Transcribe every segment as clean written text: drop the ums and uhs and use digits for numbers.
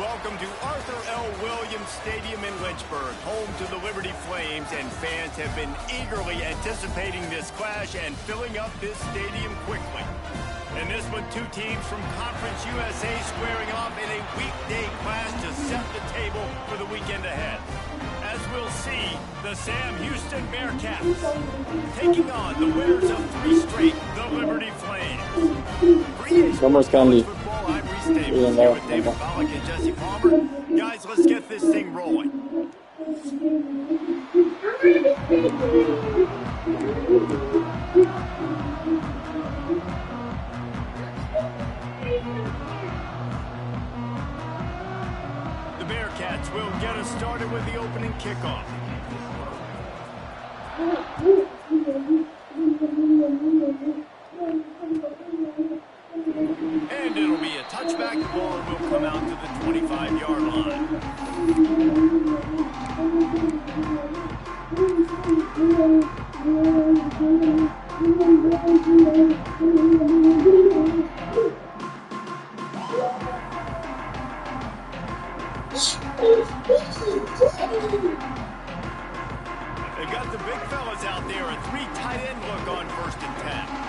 welcome to Arthur L. Williams Stadium in Lynchburg, home to the Liberty Flames, and fans have been eagerly anticipating this clash and filling up this stadium quickly. In this one, two teams from Conference USA squaring off in a weekday clash to set the table for the weekend ahead. As we'll see, the Sam Houston Bearcats taking on the winners of 3 straight, the Liberty Flames. Summer Candy. Here with David Pollack and Jesse Palmer. Guys, let's get this thing rolling. The Bearcats will get us started with the opening kickoff. And it'll be a touchback. The ball will come out to the 25-yard line. They got the big fellas out there. A 3 tight end look on 1st and 10.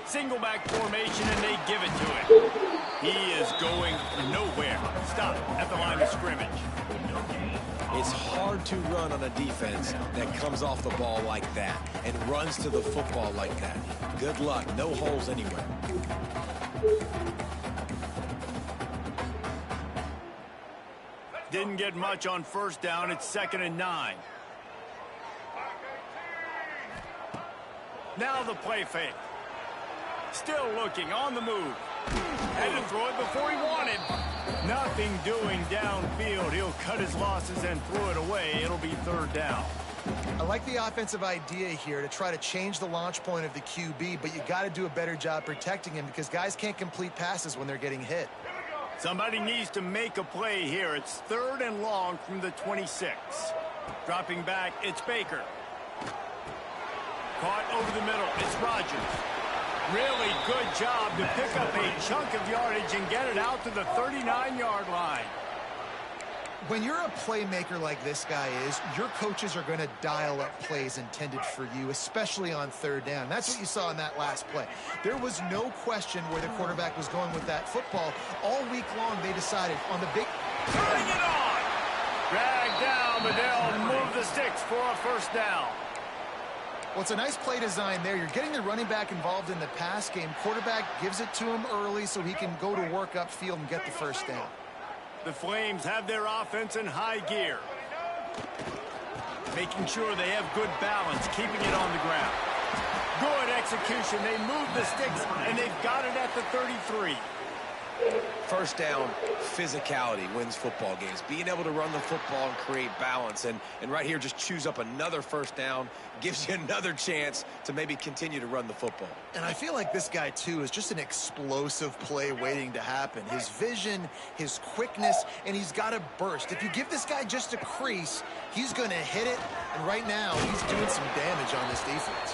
Single back formation, and they give it to him. He is going nowhere. Stop at the line of scrimmage. It's hard to run on a defense that comes off the ball like that and runs to the football like that. Good luck. No holes anywhere. Didn't get much on 1st down. It's 2nd and 9. Now the play fake. Still looking, on the move. Had to throw it before he wanted. Nothing doing downfield. He'll cut his losses and throw it away. It'll be 3rd down. I like the offensive idea here to try to change the launch point of the QB, but you got to do a better job protecting him because guys can't complete passes when they're getting hit. Somebody needs to make a play here. It's 3rd and long from the 26. Dropping back, it's Baker. Caught over the middle, it's Rogers. Really good job to pick up a chunk of yardage and get it out to the 39-yard line. When you're a playmaker like this guy is, your coaches are going to dial up plays intended for you, especially on 3rd down. That's what you saw in that last play. There was no question where the quarterback was going with that football. All week long, they decided on the big... Turning it on! Drag down, but they'll move the sticks for a 1st down. Well, it's a nice play design there. You're getting the running back involved in the pass game. Quarterback gives it to him early so he can go to work upfield and get the 1st down. The Flames have their offense in high gear. Making sure they have good balance, keeping it on the ground. Good execution. They move the sticks, and they've got it at the 33. 1st down, physicality wins football games. Being able to run the football and create balance. And right here, just choose up another 1st down. Gives you another chance to maybe continue to run the football. And I feel like this guy, too, is just an explosive play waiting to happen. His vision, his quickness, and he's got a burst. If you give this guy just a crease, he's going to hit it. And right now, he's doing some damage on this defense.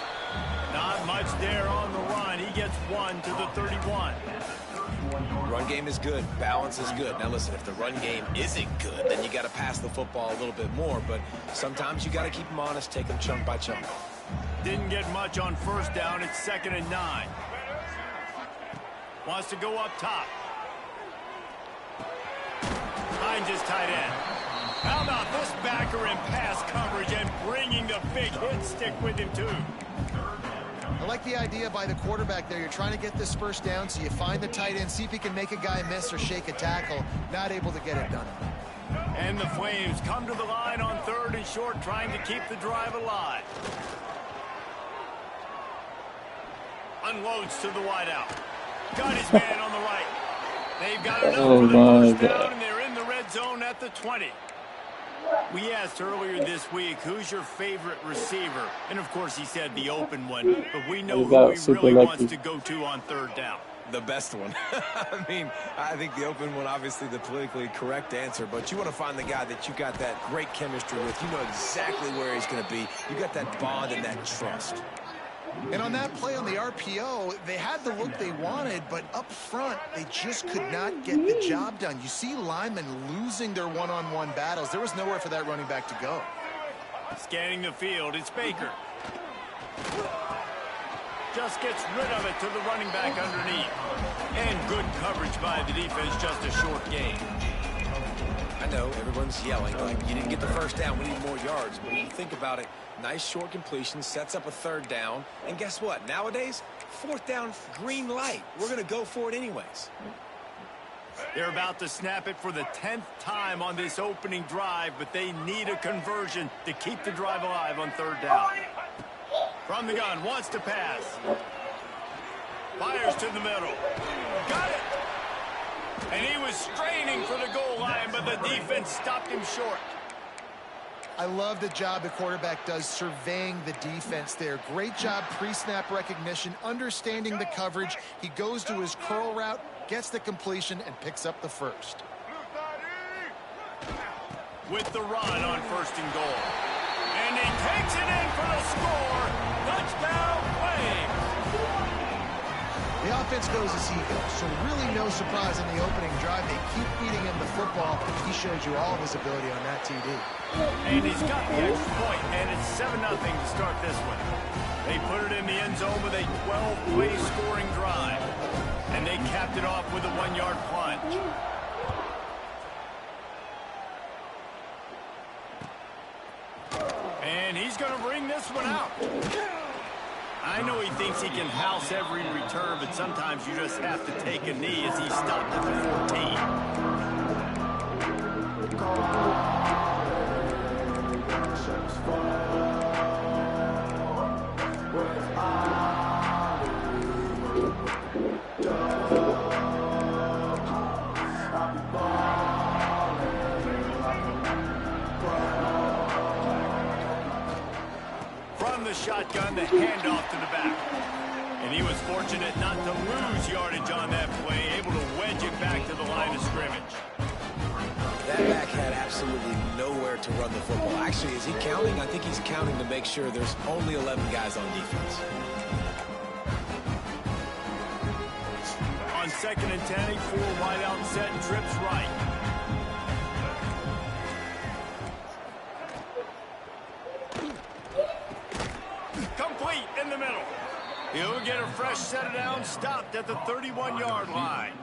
Not much there on the run. He gets 1 to the 31. Run game is good. Balance is good. Now, listen, if the run game isn't good, then you got to pass the football a little bit more. But sometimes you got to keep them honest, take them chunk by chunk. Didn't get much on 1st down. It's 2nd and 9. Wants to go up top. Finds his tight end. How about this backer in pass coverage and bringing the big hit stick with him, too. I like the idea by the quarterback there. You're trying to get this 1st down, so you find the tight end, see if he can make a guy miss or shake a tackle. Not able to get it done. And the Flames come to the line on 3rd and short, trying to keep the drive alive. Unloads to the wideout. Got his man on the right. They've got enough for the 1st down, and they're in the red zone at the 20. We asked earlier this week, who's your favorite receiver? And, of course, he said the open one. But we know who he really wants to go to on 3rd down. The best one. I mean, I think the open one, obviously the politically correct answer. But you want to find the guy that you got that great chemistry with. You know exactly where he's going to be. You got that bond and that trust. And on that play on the RPO, they had the look they wanted, but up front, they just could not get the job done. You see linemen losing their one-on-one battles. There was nowhere for that running back to go. Scanning the field, it's Baker. Just gets rid of it to the running back underneath. And good coverage by the defense, just a short gain. I know everyone's yelling like you didn't get the first down, we need more yards. But if you think about it, nice short completion, sets up a third down. And guess what? Nowadays, fourth down, green light. We're going to go for it anyways. They're about to snap it for the 10th time on this opening drive, but they need a conversion to keep the drive alive on third down. From the gun, wants to pass. Fires to the middle. Got it! And he was straining for the goal line, but the defense stopped him short. I love the job the quarterback does surveying the defense there. Great job pre-snap recognition, understanding the coverage. He goes to his curl route, gets the completion, and picks up the first. With the run on first and goal. And he takes it in for the score. Touchdown, Flames. The offense goes as he goes, so really no surprise in the opening drive. They keep feeding him the football. He showed you all of his ability on that TD. And he's got the extra point, and it's 7-0 to start this one. They put it in the end zone with a 12-play scoring drive. And they capped it off with a 1-yard plunge. And he's going to bring this one out. I know he thinks he can house every return, but sometimes you just have to take a knee as he stopped at the 14. The shotgun, the handoff to the back. And he was fortunate not to lose yardage on that play, able to wedge it back to the line of scrimmage. That back had absolutely nowhere to run the football. Actually, is he counting? I think he's counting to make sure there's only 11 guys on defense. On 2nd and 10, a 4 wide out set, trips right. In the middle. He'll get a fresh set down, stopped at the 31-yard line.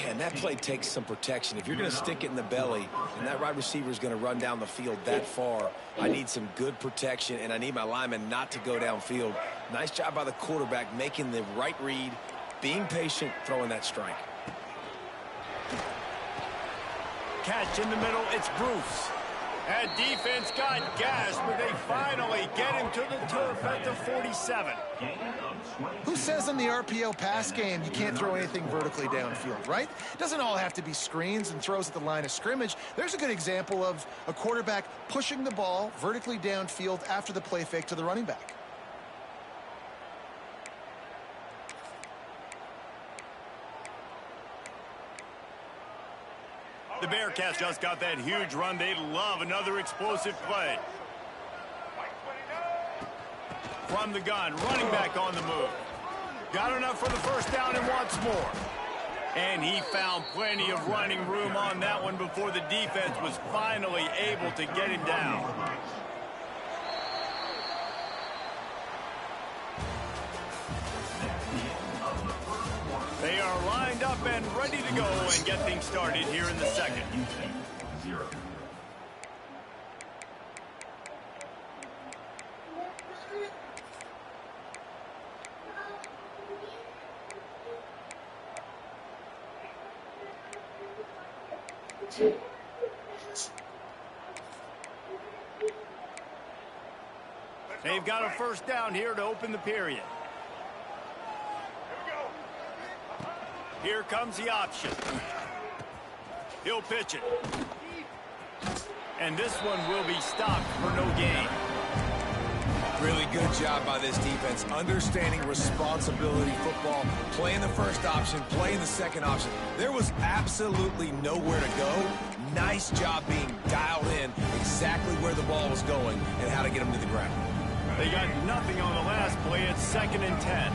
And that play takes some protection. If you're going to stick it in the belly and that wide receiver is going to run down the field that far, I need some good protection, and I need my lineman not to go downfield. Nice job by the quarterback making the right read, being patient, throwing that strike. Catch in the middle, it's Bruce. That defense got gassed, but they finally get him to the turf at the 47. Who says in the RPO pass game you can't throw anything vertically downfield, right? It doesn't all have to be screens and throws at the line of scrimmage. There's a good example of a quarterback pushing the ball vertically downfield after the play fake to the running back. The Bearcats just got that huge run. They love another explosive play. From the gun, running back on the move. Got enough for the first down and wants more. And he found plenty of running room on that one before the defense was finally able to get him down. They are lined up and ready to go and get things started here in the second. They've got a first down here to open the period. Here comes the option. He'll pitch it. And this one will be stopped for no gain. Really good job by this defense, understanding responsibility football, playing the first option, playing the second option. There was absolutely nowhere to go. Nice job being dialed in exactly where the ball was going and how to get him to the ground. They got nothing on the last play. It's 2nd and 10.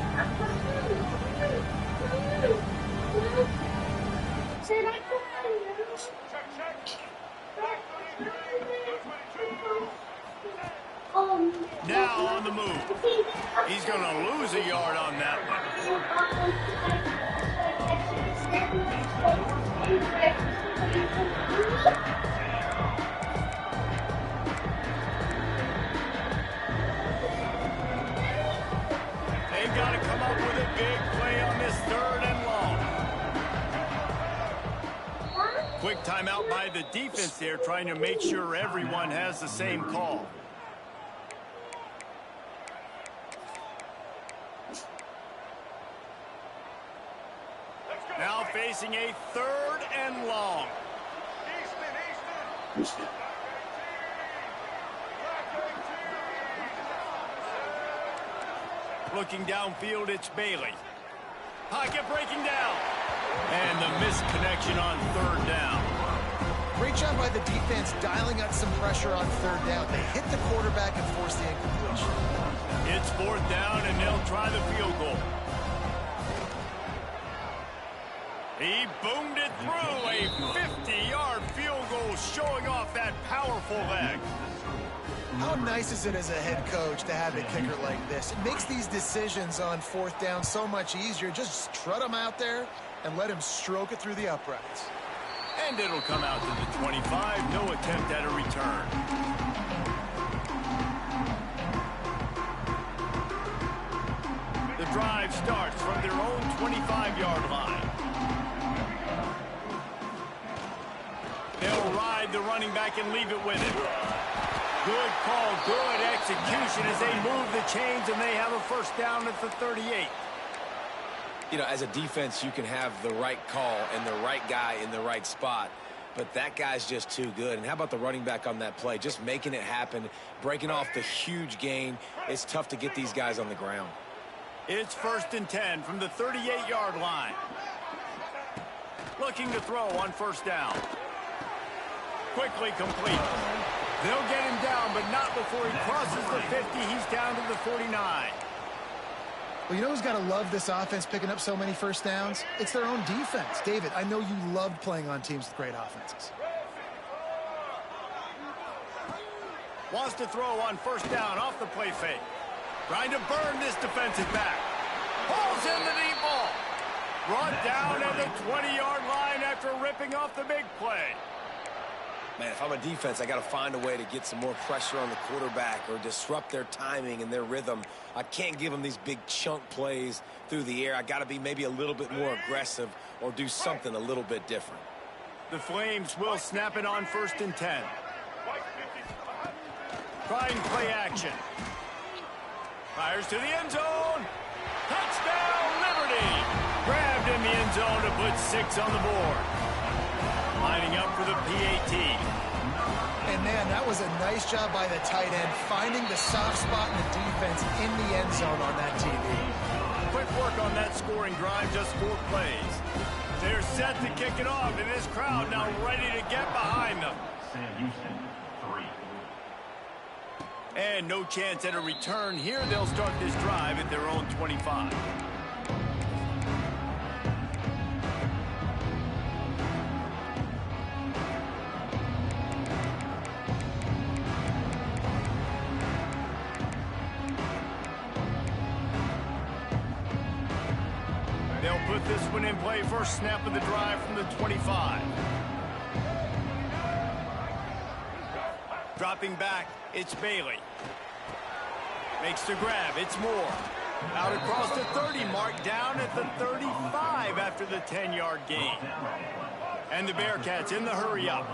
Now on the move. He's going to lose a yard on that one. They've got to come up with a big play on this 3rd and long. Quick timeout by the defense there, trying to make sure everyone has the same call. Now facing a 3rd and long. Looking downfield, it's Bailey. Pocket breaking down. And the misconnection on 3rd down. Great job by the defense dialing up some pressure on 3rd down. They hit the quarterback and forced the incompletion. It's 4th down, and they'll try the field goal. He boomed it through. A 50-yard field goal showing off that powerful leg. How nice is it as a head coach to have a kicker like this? It makes these decisions on 4th down so much easier. Just trot him out there and let him stroke it through the uprights. And it'll come out to the 25. No attempt at a return. The drive starts from their own 25-yard line. They'll ride the running back and leave it with him. Good call, good execution as they move the chains, and they have a 1st down at the 38. You know, as a defense, you can have the right call and the right guy in the right spot, but that guy's just too good. And how about the running back on that play? Just making it happen, breaking off the huge gain. It's tough to get these guys on the ground. It's 1st and 10 from the 38-yard line. Looking to throw on 1st down. Quickly complete. They'll get him down, but not before he crosses the 50. He's down to the 49. Well, you know who's got to love this offense picking up so many 1st downs? It's their own defense. David, I know you loved playing on teams with great offenses. Wants to throw on 1st down off the play fake. Trying to burn this defensive back. Pulls in the deep ball. Brought down at the 20-yard line after ripping off the big play. Man, if I'm a defense, I got to find a way to get some more pressure on the quarterback or disrupt their timing and their rhythm. I can't give them these big chunk plays through the air. I got to be maybe a little bit more aggressive or do something a little bit different. The Flames will snap it on 1st and 10. Trying play action. Fires to the end zone. Touchdown, Liberty! Grabbed in the end zone to put 6 on the board. Lining up for the PAT. And, man, that was a nice job by the tight end, finding the soft spot in the defense in the end zone on that TV. Quick work on that scoring drive, just 4 plays. They're set to kick it off, and this crowd now ready to get behind them. And no chance at a return here. They'll start this drive at their own 25. They'll put this one in play. First snap of the drive from the 25. Dropping back, it's Bailey. Makes the grab, it's Moore. Out across the 30 mark, down at the 35 after the 10-yard gain. And the Bearcats in the hurry-up.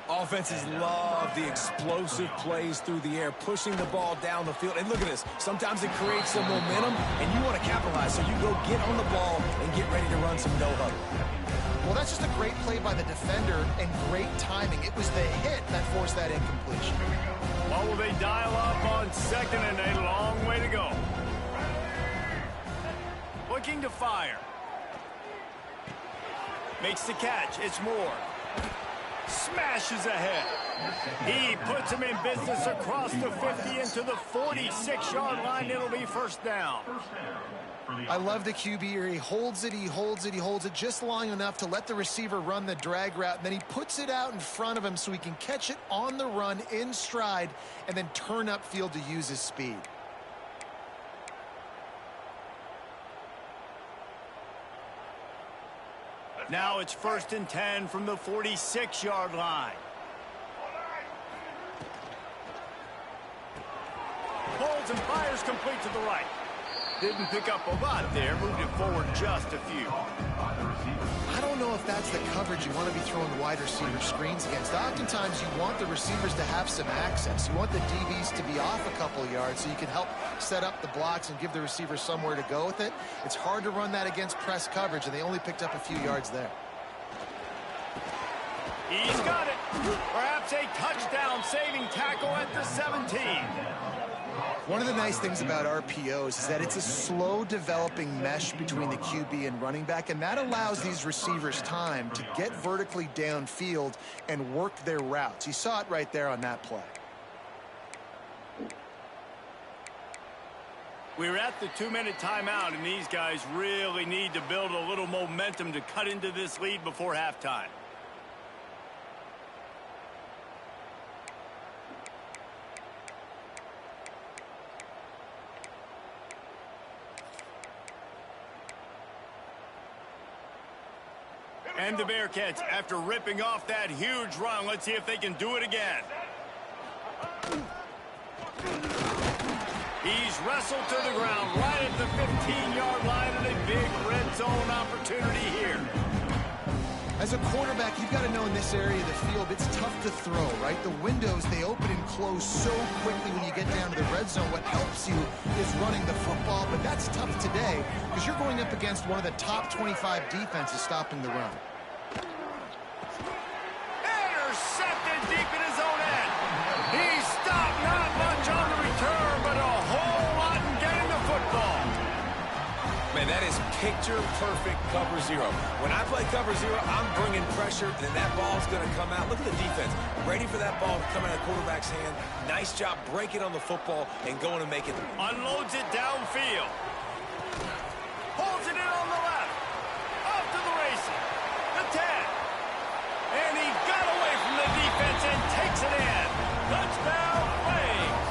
Offenses love the explosive plays through the air, pushing the ball down the field. And look at this. Sometimes it creates some momentum, and you want to capitalize. So you go get on the ball and get ready to run some no-huddle. Well, that's just a great play by the defender and great timing. It was the hit that forced that incompletion. What will they dial up on 2nd and a long way to go? Looking to fire. Makes the catch. It's Moore. Smashes ahead. He puts him in business across the 50 into the 46-yard line. It'll be first down. I love the QB here. He holds it, he holds it, he holds it just long enough to let the receiver run the drag route. And then he puts it out in front of him so he can catch it on the run in stride and then turn upfield to use his speed. Now it's 1st and 10 from the 46-yard line. Pulls and fires complete to the right. Didn't pick up a lot there. Moved it forward just a few. I don't know if that's the coverage you want to be throwing wide receiver screens against. Oftentimes you want the receivers to have some access. You want the DBs to be off a couple of yards so you can help set up the blocks and give the receivers somewhere to go with it. It's hard to run that against press coverage, and they only picked up a few yards there. He's got it. Perhaps a touchdown-saving tackle at the 17. One of the nice things about RPOs is that it's a slow developing mesh between the QB and running back, and that allows these receivers time to get vertically downfield and work their routes. You saw it right there on that play. We're at the 2-minute timeout, and these guys really need to build a little momentum to cut into this lead before halftime. And the Bearcats, after ripping off that huge run, let's see if they can do it again. He's wrestled to the ground right at the 15-yard line, and a big red zone opportunity here. As a quarterback, you've got to know in this area of the field, it's tough to throw, right? The windows, they open and close so quickly when you get down to the red zone. What helps you is running the football, but that's tough today because you're going up against one of the top 25 defenses stopping the run. Intercepted deep in his own end. He stopped not much on the return, but a whole lot in getting the football. Man, that is picture-perfect cover zero. When I play cover zero, I'm bringing pressure, and that ball's going to come out. Look at the defense. Ready for that ball to come out of the quarterback's hand. Nice job breaking on the football and going to make it. Unloads it downfield. Holds it in on the left. Off to the races. The 10. And he got away from the defense and takes it in. Touchdown, Flames.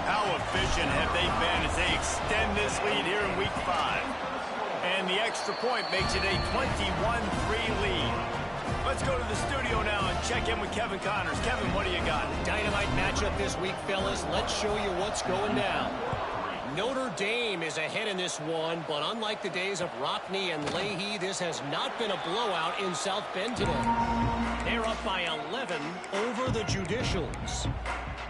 How efficient have they been as they extend this lead here in Week 5? And the extra point makes it a 21-3 lead. Let's go to the studio now and check in with Kevin Connors. Kevin, what do you got? Dynamite matchup this week, fellas. Let's show you what's going down. Notre Dame is ahead in this one, but unlike the days of Rockney and Leahy, this has not been a blowout in South Bend today. They're up by 11 over the Judicials.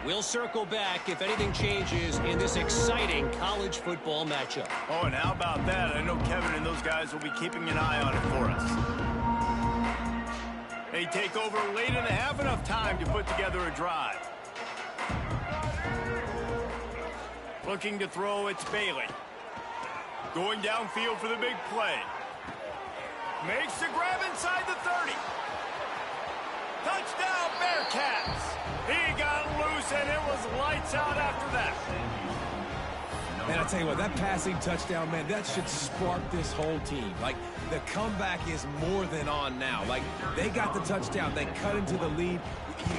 We'll circle back if anything changes in this exciting college football matchup. Oh, and how about that? I know Kevin and those guys will be keeping an eye on it for us. They take over late in the half, enough time to put together a drive. Looking to throw, it's Bailey. Going downfield for the big play. Makes the grab inside the 30. Touchdown, Bearcats. He got loose, and it was lights out after that. Man, I tell you what, that passing touchdown, man, that should spark this whole team. Like, the comeback is more than on now. Like, they got the touchdown. They cut into the lead.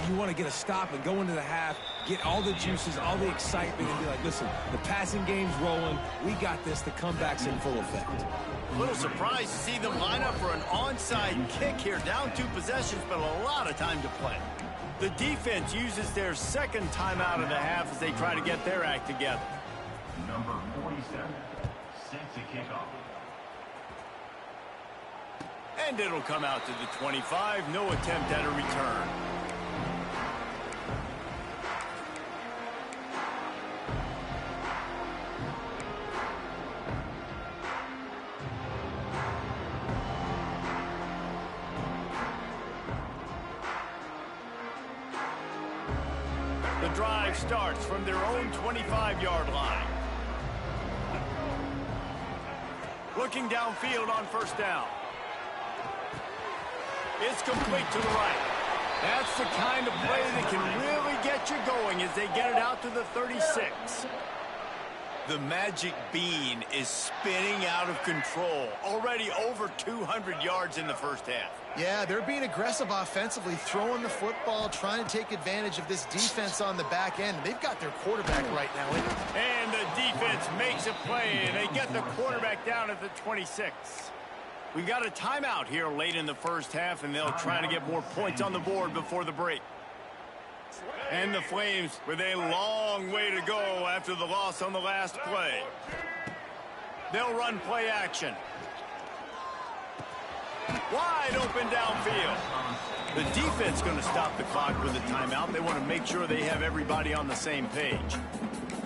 You want to get a stop and go into the half, get all the juices, all the excitement, and be like, listen, the passing game's rolling. We got this. The comeback's in full effect. A little surprised to see them line up for an onside kick here. Down 2 possessions, but a lot of time to play. The defense uses their second timeout of the half as they try to get their act together. Number 47, set to kick off. And it'll come out to the 25. No attempt at a return. The drive starts from their own 25-yard line. Looking downfield on first down. It's complete to the right. That's the kind of play that can really get you going as they get it out to the 36. The magic bean is spinning out of control. Already over 200 yards in the first half. Yeah, they're being aggressive offensively, throwing the football, trying to take advantage of this defense on the back end. They've got their quarterback right now. And the defense makes a play, and they get the quarterback down at the 26. We've got a timeout here late in the first half, and they'll try to get more points on the board before the break. And the Flames with a long way to go after the loss on the last play. They'll run play action. Wide open downfield. The defense going to stop the clock with a timeout. They want to make sure they have everybody on the same page.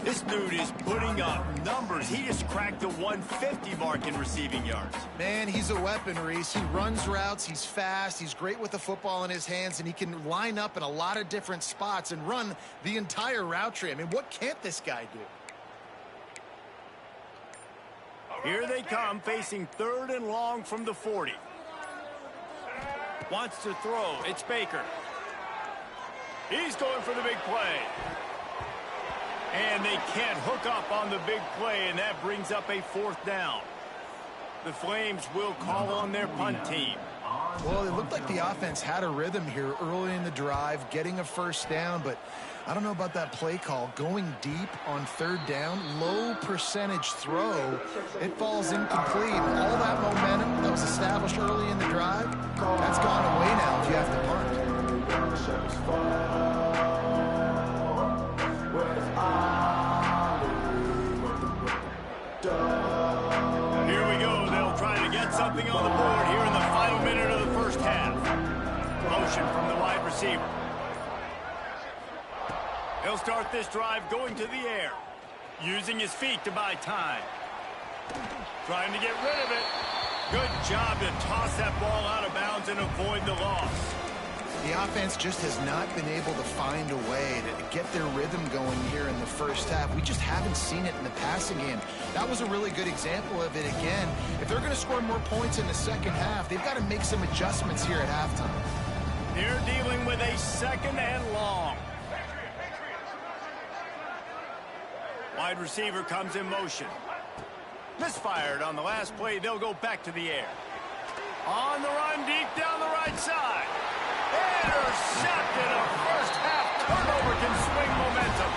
This dude is putting up numbers. He just cracked the 150 mark in receiving yards. Man, he's a weapon, Reese. He runs routes. He's fast. He's great with the football in his hands, and he can line up in a lot of different spots and run the entire route tree. I mean, what can't this guy do? Here they come, facing 3rd and long from the 40. Wants to throw. It's Baker. He's going for the big play. And they can't hook up on the big play, and that brings up a 4th down. The Flames will call on their punt team. Well, it looked like the offense had a rhythm here early in the drive, getting a 1st down, but I don't know about that play call. Going deep on 3rd down, low percentage throw, it falls incomplete. All that momentum that was established early in the drive, that's gone away now if you have to punt. Here we go. They'll try to get something on the board here in the final minute of the first half. Motion from the wide receiver. He'll start this drive going to the air, using his feet to buy time. Trying to get rid of it. Good job to toss that ball out of bounds and avoid the loss. The offense just has not been able to find a way to get their rhythm going here in the first half. We just haven't seen it in the passing game. That was a really good example of it again. If they're going to score more points in the second half, they've got to make some adjustments here at halftime. They're dealing with a 2nd and long. Wide receiver comes in motion. Misfired on the last play. They'll go back to the air. On the run, deep down the right side. Intercepted. A first half turnover can swing momentum.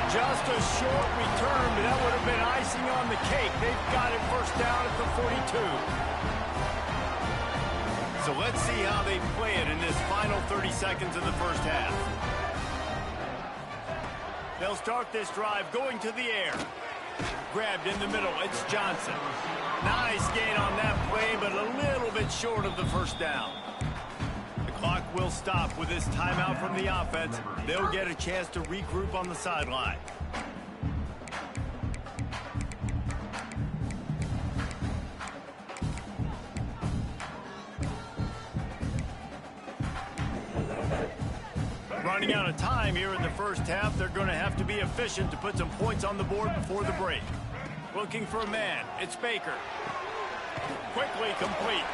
Just a short return, but that would have been icing on the cake. They've got it 1st down at the 42. So let's see how they play it in this final 30 seconds of the first half. They'll start this drive going to the air. Grabbed in the middle. It's Johnson. Nice gain on that play, but a little bit short of the 1st down. The clock will stop with this timeout from the offense. They'll get a chance to regroup on the sideline. Running out of time here in the first half. They're going to have to be efficient to put some points on the board before the break. Looking for a man. It's Baker. Quickly complete.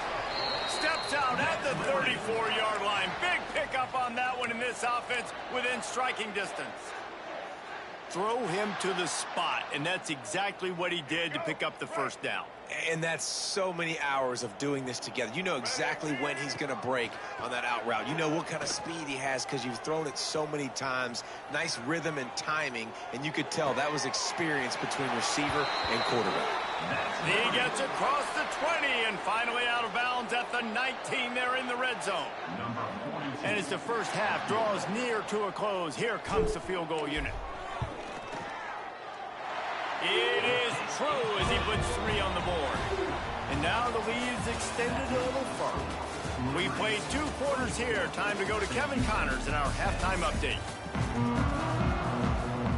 Steps out at the 34-yard line. Big pickup on that one in this offense within striking distance. Throw him to the spot, and that's exactly what he did to pick up the 1st down. And that's so many hours of doing this together. You know exactly when he's going to break on that out route. You know what kind of speed he has because you've thrown it so many times. Nice rhythm and timing, and you could tell that was experience between receiver and quarterback. He gets across the 20 and finally out of bounds at the 19. They're in the red zone. And as the first half draws near to a close, here comes the field goal unit. It is true as he puts 3 on the board. And now the lead is extended a little further. We played 2 quarters here. Time to go to Kevin Connors in our halftime update.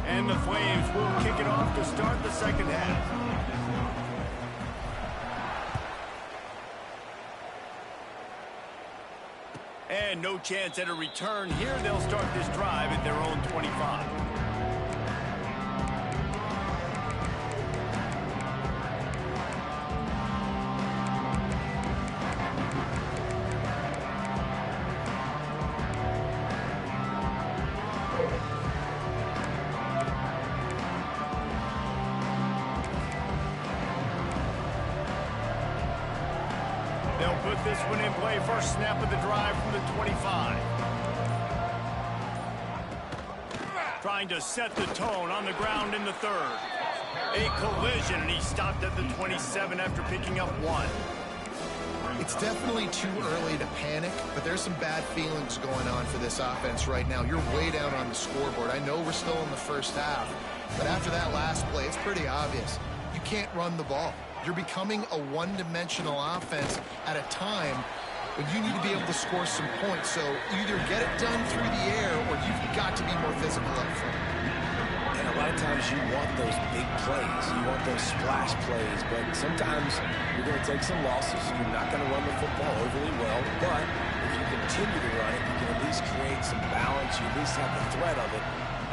And the Flames will kick it off to start the second half. And no chance at a return here. They'll start this drive at their own 25. They'll put this one in play. First snap of the drive from the 25. Trying to set the tone on the ground in the third. A collision, and he stopped at the 27 after picking up 1. It's definitely too early to panic, but there's some bad feelings going on for this offense right now. You're way down on the scoreboard. I know we're still in the first half, but after that last play, it's pretty obvious. You can't run the ball. You're becoming a one-dimensional offense at a time when you need to be able to score some points. So either get it done through the air or you've got to be more physical up front. And a lot of times you want those big plays. You want those splash plays. But sometimes you're going to take some losses. You're not going to run the football overly well. But if you continue to run it, you can at least create some balance. You at least have the threat of it.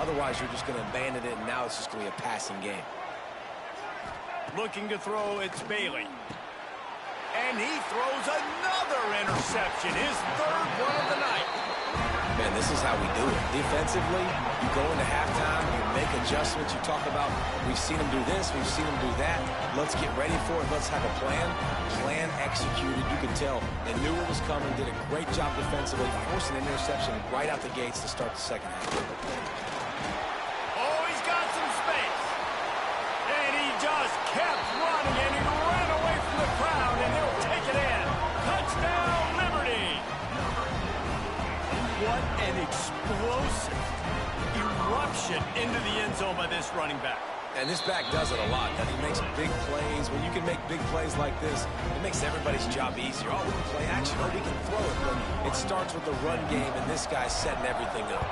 Otherwise, you're just going to abandon it, and now it's just going to be a passing game. Looking to throw, it's Bailey. And he throws another interception, his third one of the night. Man, this is how we do it. Defensively, you go into halftime, you make adjustments, you talk about, we've seen them do this, we've seen them do that. Let's get ready for it. Let's have a plan. Plan executed. You can tell they knew it was coming, did a great job defensively, forced an interception right out the gates to start the second half. Oh, he's got some space. And he just kept running, and he ran away from the crowd, and they'll take it in. Touchdown, Liberty. What an explosive eruption into the end zone by this running back. And this back does it a lot. He makes big plays. When you can make big plays like this, it makes everybody's job easier. Oh, we can play action. Oh, we can throw it. But it starts with the run game, and this guy's setting everything up.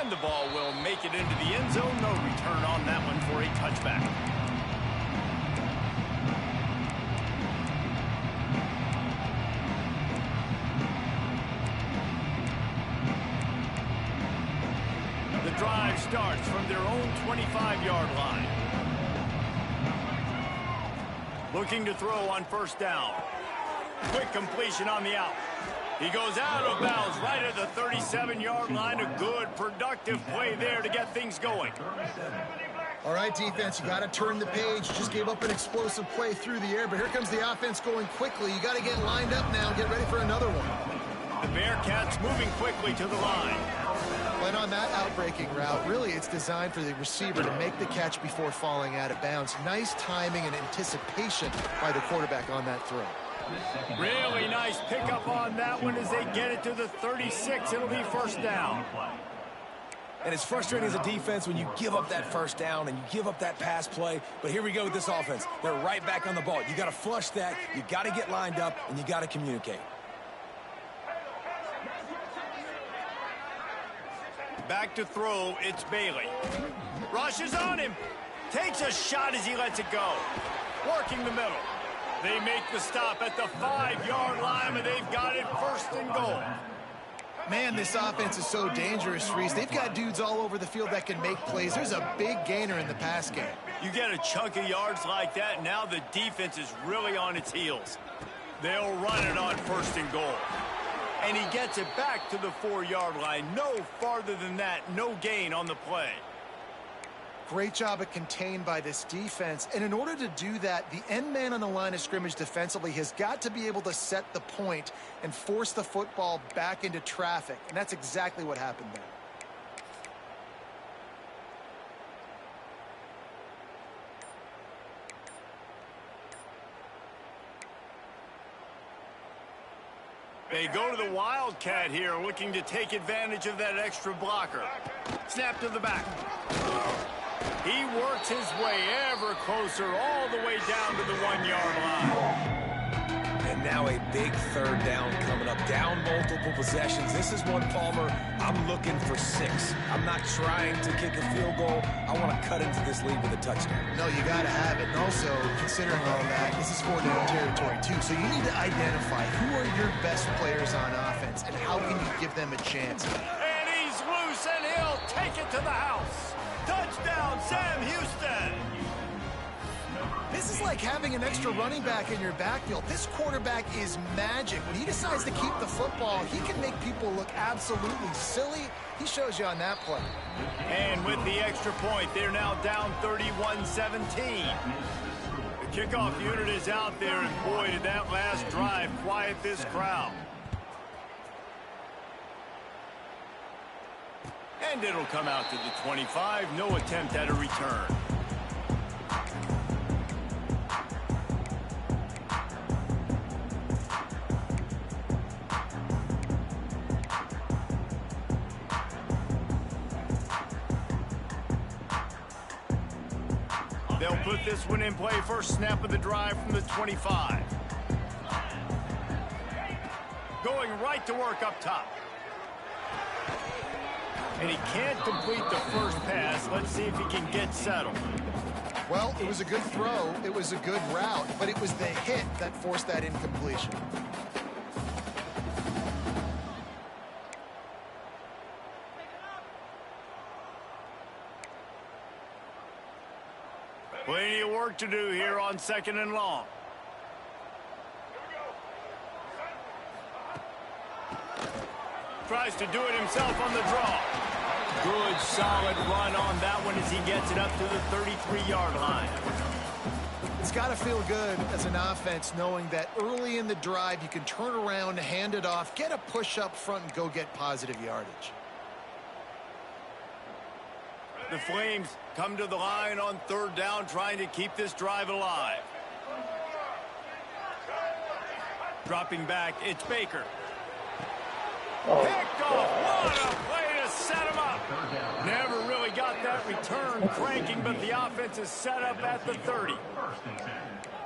And the ball will make it into the end zone. No return on that one for a touchback. The drive starts from their own 25-yard line. Looking to throw on first down. Quick completion on the out. He goes out of bounds right at the 37-yard line. A good, productive play there to get things going. All right, defense, you got to turn the page. Just gave up an explosive play through the air, but here comes the offense going quickly. You got to get lined up now. Get ready for another one. The Bearcats moving quickly to the line. But on that outbreaking route, really it's designed for the receiver to make the catch before falling out of bounds. Nice timing and anticipation by the quarterback on that throw. Really nice pickup on that one as they get it to the 36. It'll be first down. And it's frustrating as a defense when you give up that first down and you give up that pass play. But here we go with this offense. They're right back on the ball. You got to flush that. You got to get lined up, and you got to communicate. Back to throw, it's Bailey. Rushes on him. Takes a shot as he lets it go. Working the middle. They make the stop at the 5-yard line, and they've got it first and goal. Man, this offense is so dangerous, Reese. They've got dudes all over the field that can make plays. There's a big gainer in the pass game. You get a chunk of yards like that, now the defense is really on its heels. They'll run it on first and goal. And he gets it back to the 4-yard line. No farther than that, no gain on the play. Great job at contained by this defense. And in order to do that, the end man on the line of scrimmage defensively has got to be able to set the point and force the football back into traffic. And that's exactly what happened there. They go to the Wildcat here, looking to take advantage of that extra blocker. Snap to the back. He works his way ever closer all the way down to the 1-yard line. And now a big third down coming up. Down multiple possessions. This is one, Palmer, I'm looking for 6. I'm not trying to kick a field goal. I want to cut into this lead with a touchdown. No, you got to have it. And also, considering all that, this is 4-down territory, too. So you need to identify who are your best players on offense and how can you give them a chance. And he's loose, and he'll take it to the house. Touchdown, Sam Houston. This is like having an extra running back in your backfield. This quarterback is magic. When he decides to keep the football, he can make people look absolutely silly. He shows you on that play. And with the extra point, they're now down 31-17. Kickoff unit is out there, and boy, did that last drive quiet this crowd. And it'll come out to the 25. No attempt at a return. They'll put this one in play. First snap of the drive from the 25. Going right to work up top. And he can't complete the first pass. Let's see if he can get settled. Well, it was a good throw. It was a good route, but it was the hit that forced that incompletion. Plenty of work to do here on 2nd and long. Tries to do it himself on the draw. Good, solid run on that one as he gets it up to the 33-yard line. It's got to feel good as an offense knowing that early in the drive you can turn around, hand it off, get a push up front, and go get positive yardage. The Flames come to the line on 3rd down, trying to keep this drive alive. Dropping back, it's Baker. Picked off. What a play to set him up. Never really got that return cranking, but the offense is set up at the 30.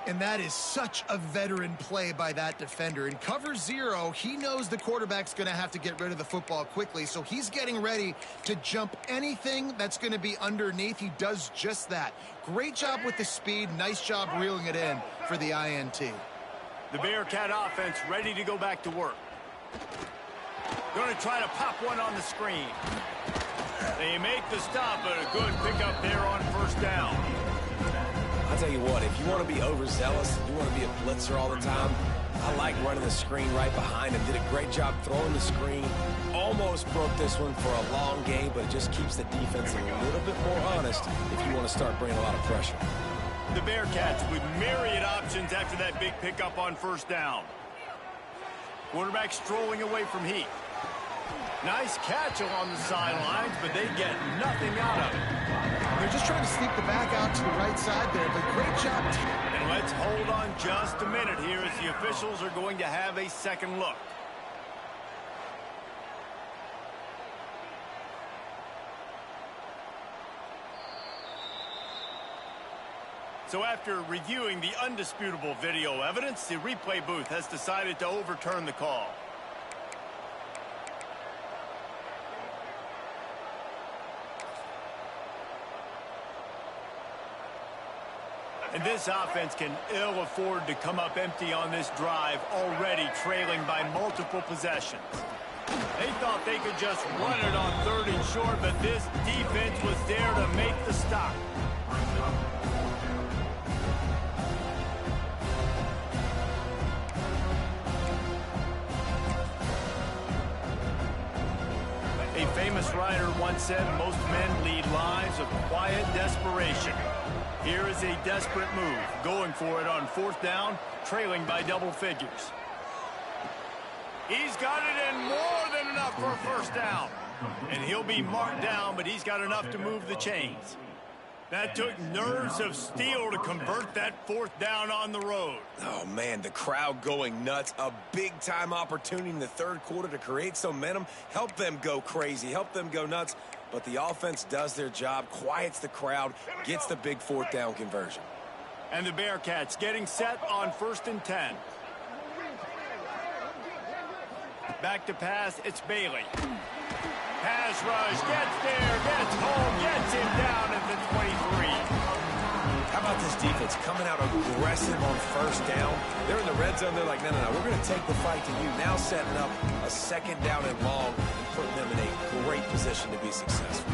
And that is such a veteran play by that defender. In cover 0, he knows the quarterback's going to have to get rid of the football quickly, so he's getting ready to jump anything that's going to be underneath. He does just that. Great job with the speed. Nice job reeling it in for the INT. The Bearcat offense ready to go back to work. Going to try to pop one on the screen. They make the stop, but a good pickup there on 1st down. I'll tell you what, if you want to be overzealous, you want to be a blitzer all the time, I like running the screen right behind him. Did a great job throwing the screen. Almost broke this one for a long game, but it just keeps the defense a little bit more honest if you want to start bringing a lot of pressure. The Bearcats with myriad options after that big pickup on 1st down. Quarterback strolling away from Heath. Nice catch along the sidelines, but they get nothing out of it. They're just trying to sneak the back out to the right side there, but great job. And let's hold on just a minute here as the officials are going to have a second look. So after reviewing the undisputable video evidence, the replay booth has decided to overturn the call. And this offense can ill afford to come up empty on this drive, already trailing by multiple possessions. They thought they could just run it on 3rd and short, but this defense was there to make the stop. A famous writer once said, most men lead lives of quiet desperation. Here is a desperate move, going for it on 4th down, trailing by double figures. He's got it in more than enough for a 1st down. And he'll be marked down, but he's got enough to move the chains. That took nerves of steel to convert that 4th down on the road. Oh, man, the crowd going nuts. A big-time opportunity in the 3rd quarter to create some momentum, help them go crazy, help them go nuts. But the offense does their job, quiets the crowd, gets the big 4th down conversion. And the Bearcats getting set on 1st and 10. Back to pass, it's Bailey. Pass rush, gets there, gets home, gets him down at the 23. How about this defense coming out aggressive on 1st down? They're in the red zone. They're like, no, we're going to take the fight to you. Now setting up a 2nd down and long and putting them in a great position to be successful.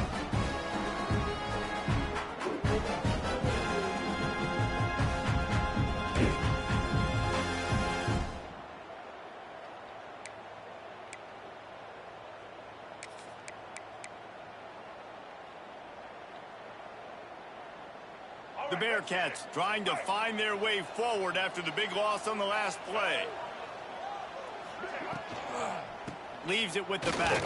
The Bearcats trying to find their way forward after the big loss on the last play. Leaves it with the back.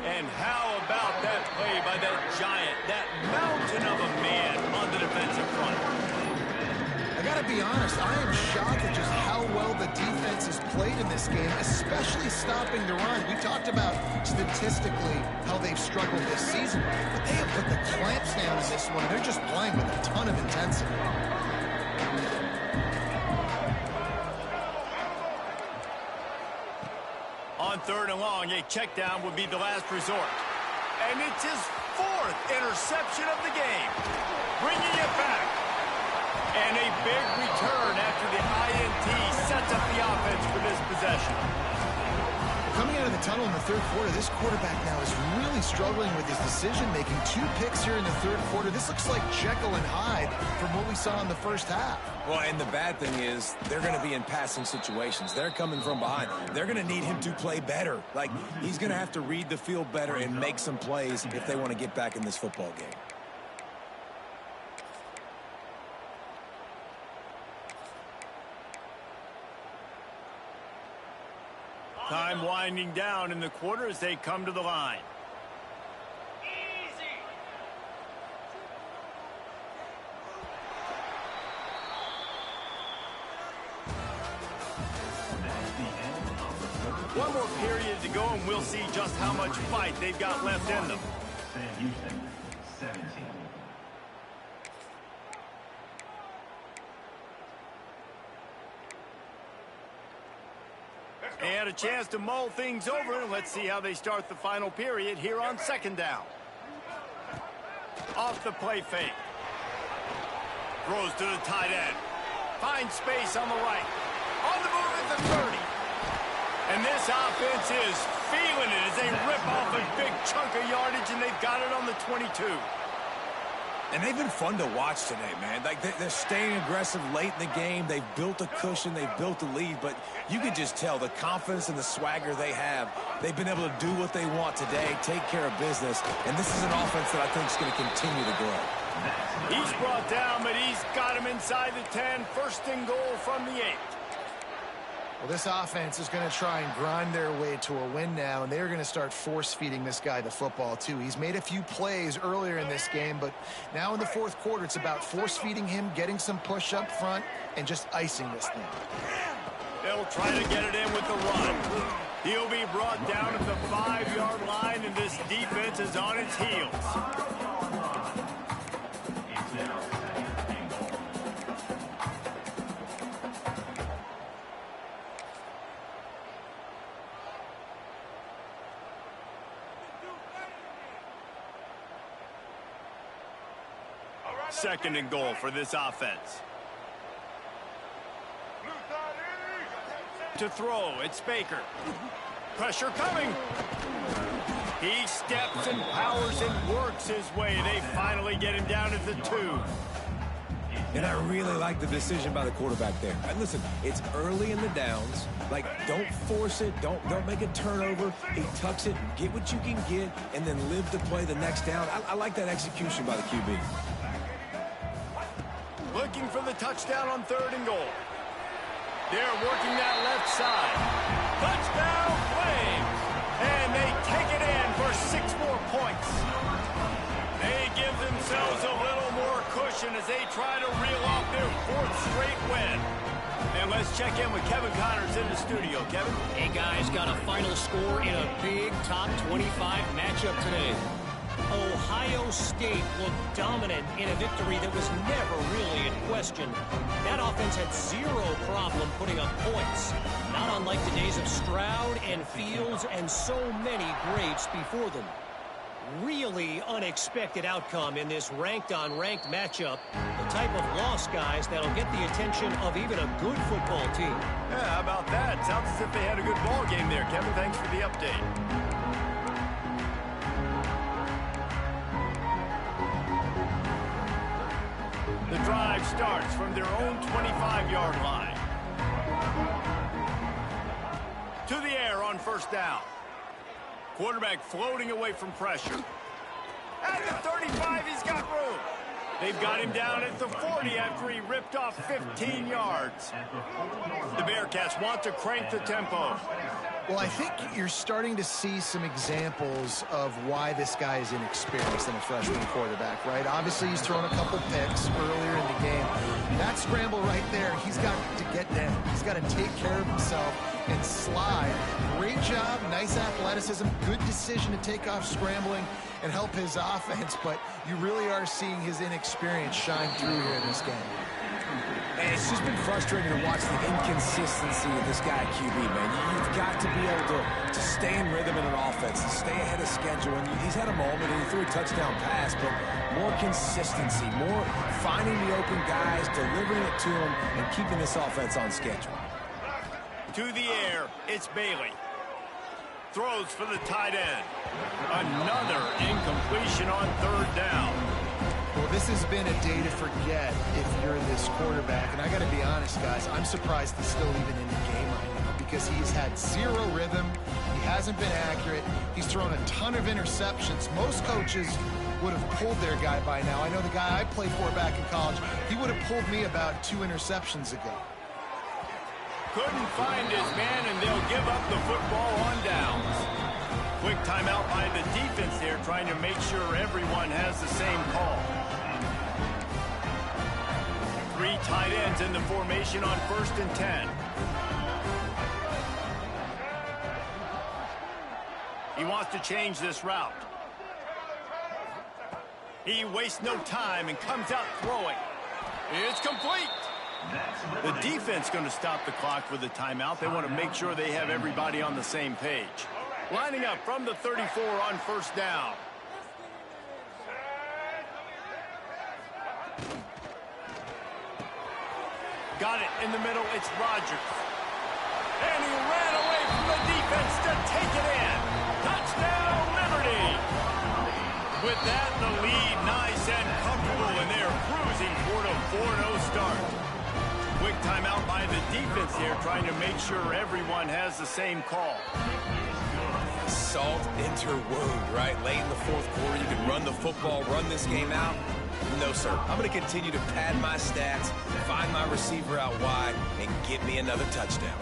And how about that play by that giant, that mountain of a man on the defensive front? I got to be honest, I am shocked at just how well the defense has played in this game, especially stopping the run. We talked about statistically how they've struggled this season, but they have put the clamps down in this one. They're just playing with a ton of intensity. On 3rd and long, a check down would be the last resort. And it's his 4th interception of the game. Bringing it back. And a big return after the INT sets up the offense for this possession. Coming out of the tunnel in the 3rd quarter, this quarterback now is really struggling with his decision-making. 2 picks here in the 3rd quarter. This looks like Jekyll and Hyde from what we saw in the first half. Well, and the bad thing is they're going to be in passing situations. They're coming from behind. They're going to need him to play better. Like, he's going to have to read the field better and make some plays if they want to get back in this football game. Time winding down in the quarter as they come to the line. One more period to go, and we'll see just how much fight they've got left in them. Sam Houston, 17. And a chance to mull things over. Let's see how they start the final period here on 2nd down. Off the play fake. Throws to the tight end. Finds space on the right. On the move at the 30. And this offense is feeling it as they rip off a big chunk of yardage, and they've got it on the 22. And they've been fun to watch today, man. Like, they're staying aggressive late in the game. They've built a cushion. They've built a lead. But you can just tell the confidence and the swagger they have. They've been able to do what they want today, take care of business. And this is an offense that I think is going to continue to grow. He's brought down, but he's got him inside the 10. 1st and goal from the 8. Well, this offense is going to try and grind their way to a win now, and they're going to start force-feeding this guy the football, too. He's made a few plays earlier in this game, but now in the 4th quarter, it's about force-feeding him, getting some push up front, and just icing this thing. They'll try to get it in with the run. He'll be brought down at the 5-yard line, and this defense is on its heels. Second and goal for this offense. To throw, it's Baker. Pressure coming. He steps and powers and works his way. They finally get him down at the 2. And I really like the decision by the quarterback there. And listen, it's early in the downs. Like, don't force it. Don't make a turnover. He tucks it, get what you can get, and then live to play the next down. I like that execution by the QB. Looking for the touchdown on 3rd and goal. They're working that left side. Touchdown Flames! And they take it in for 6 more points. They give themselves a little more cushion as they try to reel off their 4th straight win. And let's check in with Kevin Connors in the studio. Kevin? Hey, guys, got a final score in a big top 25 matchup today. Ohio State looked dominant in a victory that was never really in question. That offense had 0 problem putting up points, not unlike the days of Stroud and Fields and so many greats before them. Really unexpected outcome in this ranked-on-ranked matchup. The type of loss, guys, that'll get the attention of even a good football team. Yeah, how about that? Sounds as if they had a good ball game there, Kevin. Thanks for the update. The drive starts from their own 25-yard line. To the air on 1st down. Quarterback floating away from pressure. At the 35, he's got room. They've got him down at the 40 after he ripped off 15 yards. The Bearcats want to crank the tempo. Well, I think you're starting to see some examples of why this guy is inexperienced in a freshman quarterback, right? Obviously, he's thrown a couple picks earlier in the game. That scramble right there, he's got to get down. He's got to take care of himself and slide. Great job, nice athleticism, good decision to take off scrambling and help his offense, but you really are seeing his inexperience shine through here in this game. And it's just been frustrating to watch the inconsistency of this guy at QB, man. You've got to be able to stay in rhythm in an offense, to stay ahead of schedule. And he's had a moment and he threw a touchdown pass, but more consistency, more finding the open guys, delivering it to them, and keeping this offense on schedule. To the air, it's Bailey. Throws for the tight end. Another incompletion on third down. Well, this has been a day to forget if you're this quarterback. And I got to be honest, guys, I'm surprised he's still even in the game right now because he's had zero rhythm. He hasn't been accurate. He's thrown a ton of interceptions. Most coaches would have pulled their guy by now. I know the guy I played for back in college, he would have pulled me about 2 interceptions ago. Couldn't find his man, and they'll give up the football on downs. Quick timeout by the defense there, trying to make sure everyone has the same call. 3 tight ends in the formation on 1st and 10. He wants to change this route. He wastes no time and comes out throwing. It's complete. The defense going to stop the clock with the timeout. They want to make sure they have everybody on the same page. Lining up from the 34 on 1st down. Got it in the middle. It's Rodgers. And he ran away from the defense to take it in. Touchdown, Liberty. With that, the lead nice and comfortable, and they're cruising toward a 4-0 start. Quick timeout by the defense here, trying to make sure everyone has the same call. Salt into wound, right? Late in the 4th quarter, you can run the football, run this game out. No, sir. I'm going to continue to pad my stats, find my receiver out wide, and get me another touchdown.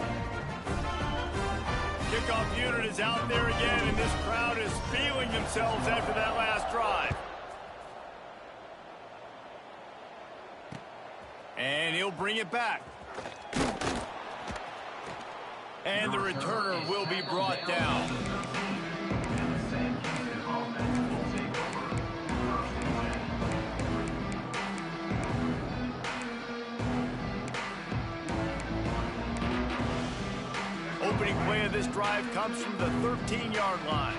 Kickoff unit is out there again, and this crowd is feeling themselves after that last drive. And he'll bring it back. And the returner will be brought down. Opening play of this drive comes from the 13-yard line.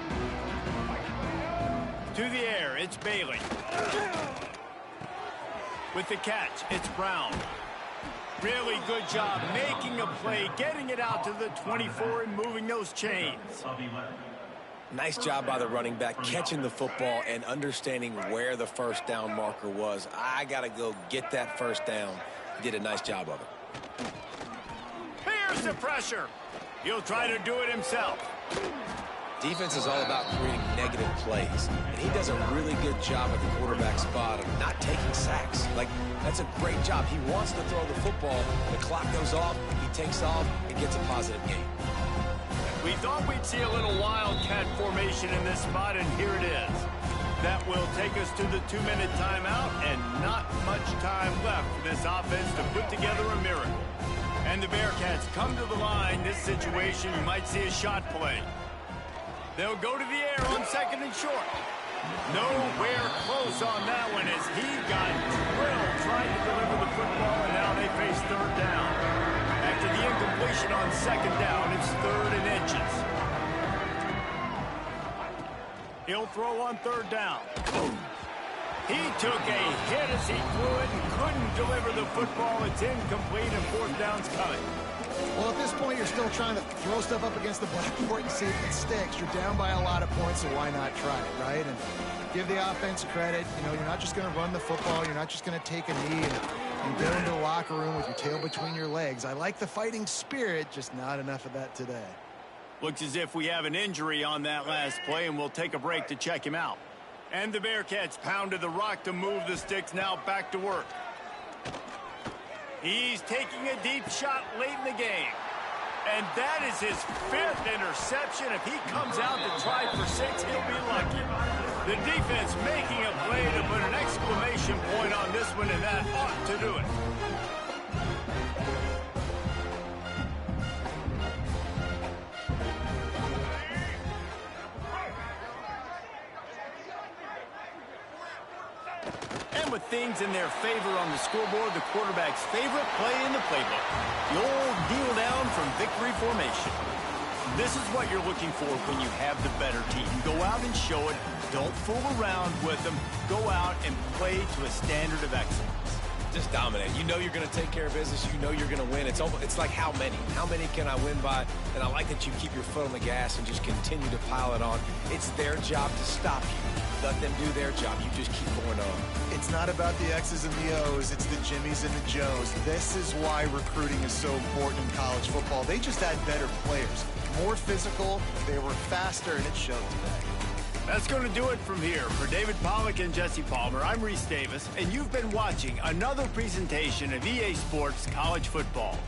To the air, it's Bailey. With the catch, it's Brown. Really good job making a play, getting it out to the 24 and moving those chains. Nice job by the running back, catching the football and understanding where the 1st down marker was. I got to go get that 1st down. He did a nice job of it. Here's the pressure. He'll try to do it himself. Defense is all about creating negative plays, and he does a really good job at the quarterback spot of not taking sacks. Like, that's a great job. He wants to throw the football. The clock goes off, he takes off, and gets a positive gain. We thought we'd see a little wildcat formation in this spot, and here it is. That will take us to the 2-minute timeout, and not much time left for this offense to put together a miracle. And the Bearcats come to the line. This situation, you might see a shot play. They'll go to the air on 2nd and short. Nowhere close on that one as he got drilled trying to deliver the football, and now they face 3rd down. After the incompletion on 2nd down, it's 3rd and inches. He'll throw on 3rd down. He took a hit as he threw it and couldn't deliver the football. It's incomplete, and 4th down's coming. Well, at this point, you're still trying to throw stuff up against the blackboard and see if it sticks. You're down by a lot of points, so why not try it, right? And give the offense credit. You know, you're not just going to run the football. You're not just going to take a knee and go into the locker room with your tail between your legs. I like the fighting spirit, just not enough of that today. Looks as if we have an injury on that last play, and we'll take a break to check him out. And the Bearcats pounded the rock to move the sticks, now back to work. He's taking a deep shot late in the game. And that is his 5th interception. If he comes out to try for 6, he'll be lucky. The defense making a play to put an exclamation point on this one, and that ought to do it. And with things in their favor on the scoreboard, the quarterback's favorite play in the playbook, the old kneel down from victory formation. This is what you're looking for when you have the better team. Go out and show it. Don't fool around with them. Go out and play to a standard of excellence. Just dominate. You know you're going to take care of business. You know you're going to win. It's like how many? How many can I win by? And I like that you keep your foot on the gas and just continue to pile it on. It's their job to stop you. Let them do their job. You just keep going on. It's not about the X's and the O's. It's the Jimmies and the Joes. This is why recruiting is so important in college football. They just had better players. More physical. They were faster, and it showed today. That's going to do it from here. For David Pollack and Jesse Palmer, I'm Reese Davis, and you've been watching another presentation of EA Sports College Football.